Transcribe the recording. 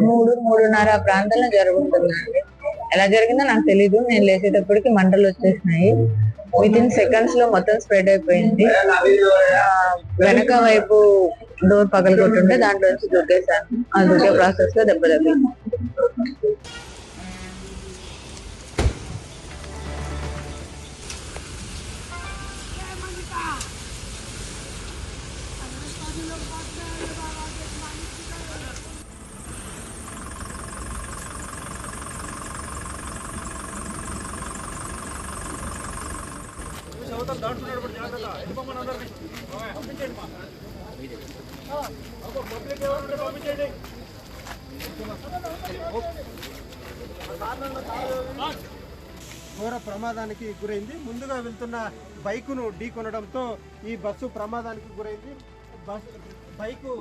3-3:30 ప్రాంతంలో జరుగుతుందండి. ఎలా జరిగిందో నాకు తెలీదు. నేను లేచేటప్పటికి మంటలు వచ్చేసినాయి. వితిన్ సెకండ్స్ లో మొత్తం స్ప్రెడ్ అయిపోయింది. వెనక వైపు డోర్ పగలగొట్టుంటే దాంట్లో నుంచి దూకేశాను. ఆ దూకే ప్రాసెస్ లో దెబ్బ తగిలింది. ఘోర ప్రమాదానికి గురైంది. ముందుగా వెళ్తున్న బైకును ఢీకొనడంతో ఈ బస్సు ప్రమాదానికి గురైంది. బైకు